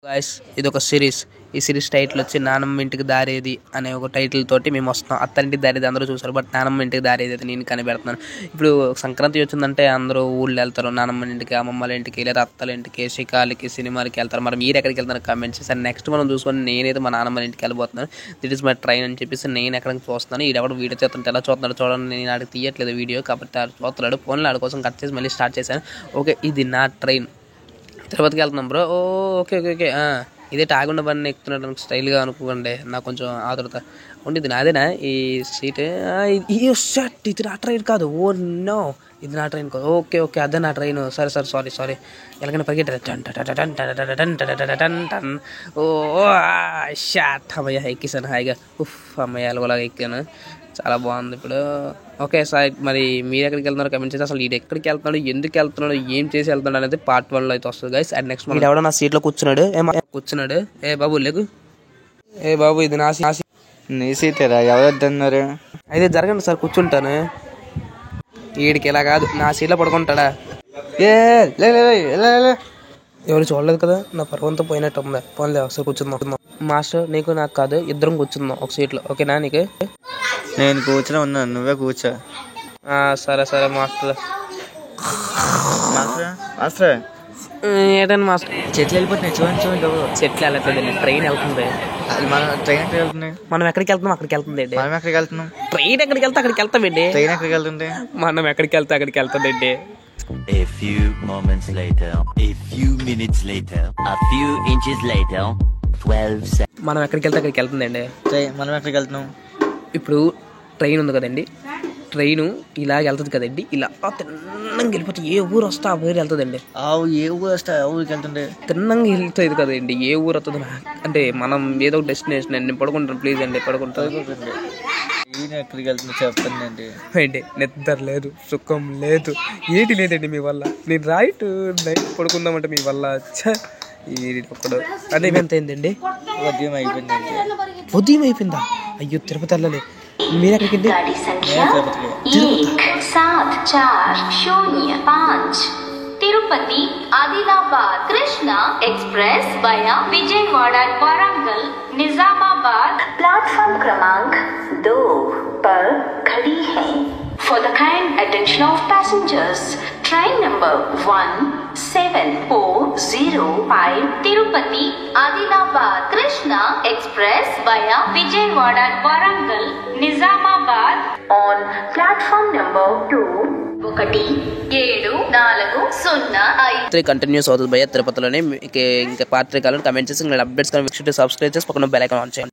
Guys ఇది ఒక series. ఈ సిరీస్ టైటిల్ వచ్చి నానమ్మ ఇంటికి దారేది అనే ఒక టైటిల్ తోటి మేము వస్తున్నాం. అత్తంటికి దారేది అందరూ చూసారు, బట్ నానమ్మ ఇంటికి దారేది అయితే నేను కనిపెడుతున్నాను. ఇప్పుడు సంక్రాంతి వచ్చిందంటే అందరూ ఊళ్ళు వెళ్తారు, నానమ్మ ఇంటికి, అమ్మమ్మల ఇంటికి, లేదా అత్తల ఇంటికి, షికాలకి, సినిమాలకి వెళ్తారు. మరి మీరు ఎక్కడికి వెళ్తారు కామెంట్ చేసి నెక్స్ట్ మనం చూసుకొని నేనైతే మా నానమ్మ ఇంటికి వెళ్ళిపోతున్నాను. దిట్ ఇస్ మై ట్రైన్ అని చెప్పేసి నేను ఎక్కడికి చూస్తున్నాను. ఈడెవడు వీడియో చేస్తుంటే ఎలా చూస్తున్నాడు చూడండి. నేను ఆడికి తీయట్లేదు వీడియో కాబట్టి ఆడు చూస్తున్నాడు. ఫోన్లో ఆడి కోసం కట్ చేసి మళ్ళీ స్టార్ట్ చేశాను. ఓకే, ఇది నా ట్రైన్, తిరుపతికి వెళ్తున్నాం బ్రో. ఓకే ఓకే ఓకే ఇదే టాగుండ బండి ఎక్కుతున్నాడు స్టైల్గా అనుకోండి. నాకు కొంచెం ఆదురత ఉండిద్ది. నాదేనా ఈ సీట్? షట్, ఇది నా ట్రైన్ కాదు. ఓ నో, ఇది నా ట్రైన్ కాదు. ఓకే ఓకే అదే నా ట్రైన్. సరే సరే సారీ ఎలాగైనా పరిగెట్టారు. ఓ షాట్, అమ్మయ్య ఎక్కేసాను హాయిగా. ఉఫ్ అమ్మయ్య ఎలాగోలాగా ఎక్కాను, చాలా బాగుంది ఇప్పుడు. ఓకే సార్, మరి మీరు ఎక్కడికి వెళ్తున్నారు కమెంట్ చేసి, అసలు ఇది ఎక్కడికి వెళ్తున్నాడు, ఎందుకు వెళ్తున్నాడు, ఏం చేసి వెళ్తున్నాడు అనేది పార్ట్ 1లో అయితే వస్తుంది గైస్. అండ్ నెక్స్ట్ ఎవడో నా సీట్లో కూర్చున్నాడు. ఏ బాబు లేకు, ఏ బాబు ఇది నా నీ సీటేరా, ఎవరొద్దన్నారు? అయితే జరగండి సార్, కూర్చుంటాను. వీడికి ఇలా కాదు, నా సీట్లో పడుకుంటాడా? ఎవరు చూడలేదు కదా, నా పర్వంతో పోయినట్టు ఉంది. పోన్లే ఒకసారి కూర్చుందాం. మాస్టర్ నీకు నాకు కాదు, ఇద్దరం కూర్చుందాం ఒక సీట్లో, ఓకేనా? నీకు నేను కూర్చొని ఉన్నాను, నువ్వే కూర్చో. సరే సరే మాస్టర్. మాస్టర్ ఏంటండి మాస్టర్? చెట్లు వెళ్ళిపోతున్నాయి, చూడండి. చెట్లు వెళ్ళట్లేదండి, ట్రైన్ వెళ్తుంది. మన ట్రైన్ ఎక్కడికి వెళ్తుంది? మనం ఎక్కడికి వెళ్తున్నాం అక్కడికి వెళ్తుందండి. మనం ఎక్కడికి వెళ్తున్నాం? ట్రైన్ ఎక్కడికి వెళ్తే అక్కడికి వెళ్తామండి. ట్రైన్ ఎక్కడికి వెళ్తుంది? మనం ఎక్కడికి వెళ్తే అక్కడికి వెళ్తుందండి. A few moments later, a few minutes later, a few inches later, 12 seconds. మనం ఎక్కడికి వెళ్తే అక్కడికి వెళ్తుందండి. మనం ఎక్కడికి వెళ్తున్నాం? ఇప్పుడు ట్రైన్ ఉంది కదండి, ట్రైను ఇలా వెళ్తుంది కదండి, ఇలా తిన్నంగా వెళ్ళిపోతే ఏ ఊరు వస్తే ఆ ఊరు వెళ్తుందండి. ఏ ఊరు వస్తే ఆ ఊరికి వెళ్తుండే? తిన్నంగా వెళ్తుంది కదండి, ఏ ఊరు వస్తుంది అంటే మనం ఏదో ఒక డెస్టినేషన్ అండి. పడుకుంటాను ప్లీజ్ అండి, పడుకుంటాను. ఈయన ఎక్కడికి వెళ్తున్నా చెప్పండి అండి. ఏంటి నిద్ర లేదు, సుఖం లేదు, ఏంటి లేదండి మీ వల్ల. నేను నైట్ పడుకుందామంటే మీ వల్ల ఒకడు అదే ఎంత అయిందండి? ఉదయం అయిపోయిందండి. ఉదయం అయిపోయిందా? అయ్యో తిరుపతి వెళ్ళాలి. మీరు ఎక్కడికి? गाड़ी संख्या 174005 Tirupati Adilabad Krishna express via Vijayawada Warangal Nizamabad platform क्रमांक 2 पर खड़ी है. For the kind attention of passengers, train number 17405 Tirupati Adilabad Krishna express via Vijayawada Warangal Nizamabad on platform number 2 1740 continuous అవుతుంది భయ్య తిరుపతిలోనే. ఇంకా పార్ట్ 3 కావాలని కమెంట్ చేసి అప్డేట్స్ కానీ సబ్స్క్రైబ్ చేసి పక్కన బెల్ ఐకాన్ ఆన్ చేయండి.